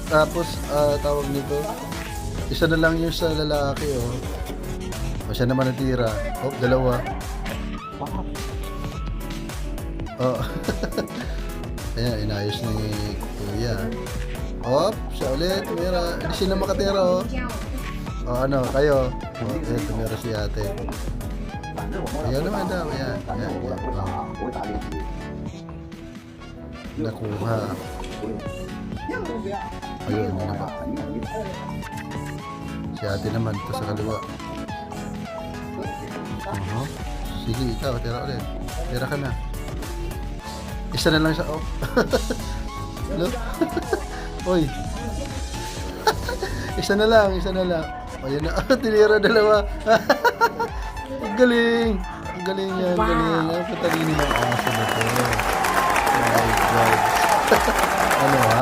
Tapos, tawag nito, isa na lang yung sa lalaki, oh. O, siya naman natira. Oh, dalawa. Oh. Ayan, inayos ni Kuya. Hop, siya ulit, tumira. Hindi siya na makatira, oh. O, ano, kayo. O, ayan, tumira si ate. Ayan naman daw, ayan. Ayan, ayan. Oh. Nakuha. Ayun, yun na ba? Si ate naman, ito sa kaliwa. Sige, ikaw, tira ulit. Tira ka na. Isa na lang siya, oh. Hello? Uy. Isa na lang, isa na lang. Ayun na, tinira dalawa. Ang galing. Ang galing yan, galing. Ang patalino ng aso na to. Oh my God. Ano ha?